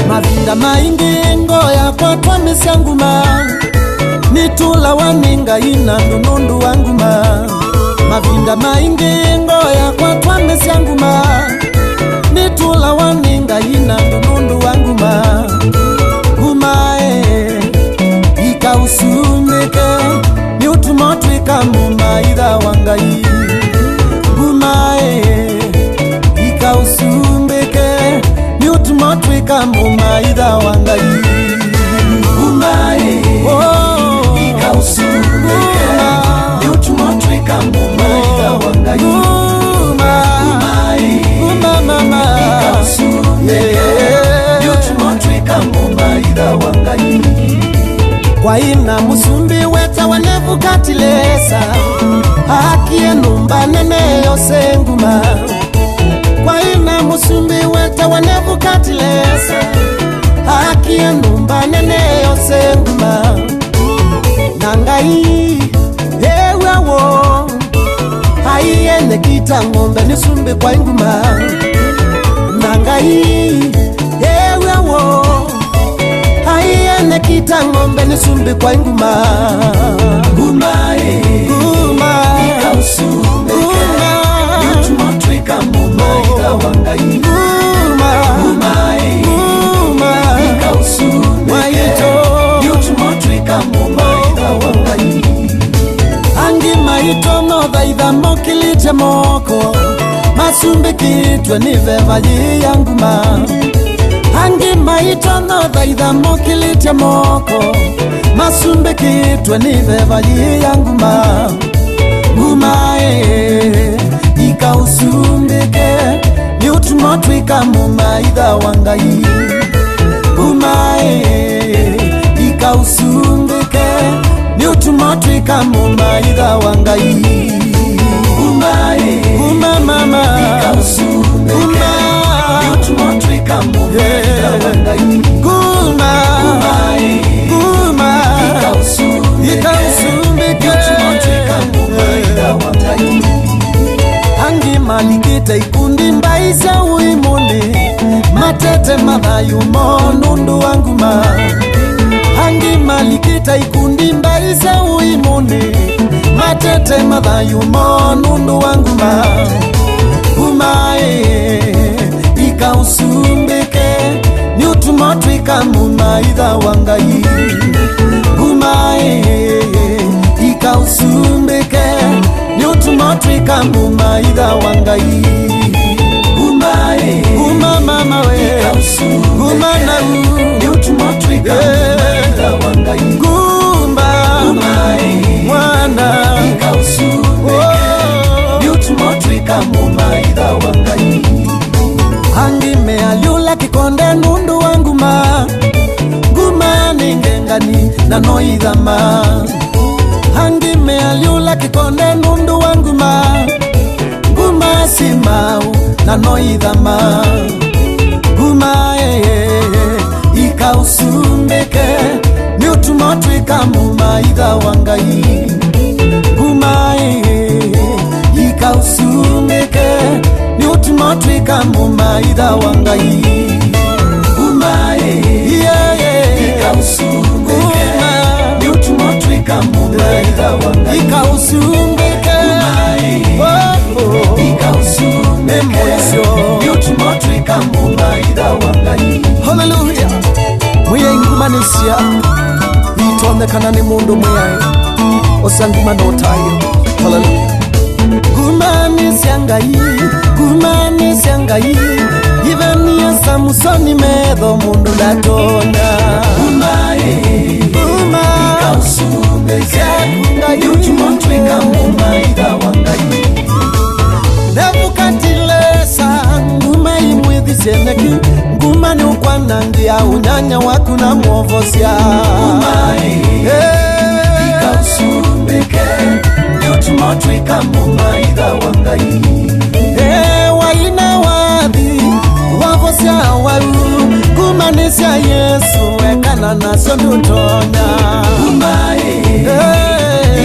Mavinda maingi ngoya kwa twamesya nguma, nitula waninga ina ndunundu wanguma. Mavinda maingi ngoya kwa twamesya nguma, nitula waninga ina ndunundu wanguma. Ngumae ikausumike ni utumotu ikamuma idha wangai. Ngumae ikausumike ni utumotu ikamuma idha wangai. Ngumae ikausumike ni utumotu ikamuma idha wangai. Ngumae ikausumike ni utumotu ikamuma idha wangai. Kwa ina musumbi weta wanevu katilesa, akie numba nene yose nguma. Kwa ina musumbi weta wanevu katilesa, akie numba nene yose nguma. Nangai ewe wo, haiye nekita ngombe nisumbi kwa nguma. Nangai ewe wo, haiye nekita ngombe nisumbi kwa nguma. Ngumae ikausumike ni utumotu ikamuma idha wangai. Ngumae ikausumike ni utumotu ikamuma idha wangai. Angi maito no dhaidha mokilite moko, masumbi kitwe ni vevaji ya nguma. Angi maito no dhaidha mokilite moko, masumbi kitwe ni vevaji ya nguma. Ngumae ikausumbike ni utumotu ikamuma idha wangai. Ngumae ikausumbike ni utumotu ikamuma idha wangai. Ngumae ikausumbike ni utumotu ikamuma idha wangai. Ngumae ikausumbike ni utumotu ikamuma idha wangai. Angi malikita ikundi mbaisa uimundi, matete madhayu monundu wanguma. Angi malikita ikundi mbaisa uimundi, matete madhayu monundu wanguma. Ngumae ikausumbike ni utumotu ikamuma idha wangai. Ngumae ikausumbike ni utumotu ikamuma idha wangai. Ngumae ikausumike ni utumotu ikamuma idha wangai. Ngumae ikausumike ni utumotu ikamuma idha wangai. Angi mealiula kikonde nundu wanguma, nguma ningengani na noidhama. Angi mealiula kikonde nundu wanguma, nguma simau na noidhama. Ngumae ikausumike ni utumotu ikamuma idha wangai. Ngumae ikausumike ni utumotu ikamuma idha wangai. Ngumae ikausumike ni utumotu ikamuma idha wangai. Ikausumike ikausumike ni utumotu ikamuma idha wangai. Hallelujah. Mwiye ngumanisya itonekana ni mundu mwiye osanguma notayo. Hallelujah. Ngumanisya ngai ivenia Samusoni medho mundu ndatona. Ngumae ikausumike ni utumotu ikamuma idha wangai. Nebukatilesa nguma imwithisyeneki, nguma ni ukwanangia unyanya waku na mwovosya. Ngumae ikausumike ni utumotu ikamuma idha wangai. Waina wathi wavosya waru, nguma imanisia Yesu wekana nacio ndutonya umai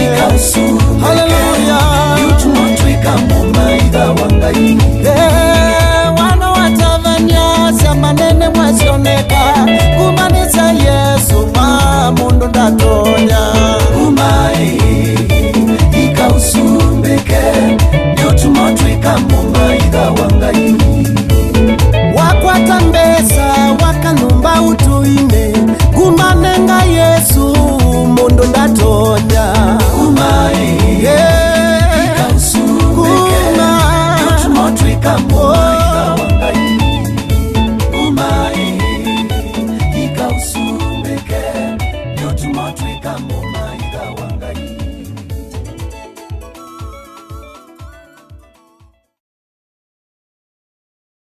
ikausu haleluya yutumotwika mumaitha wangai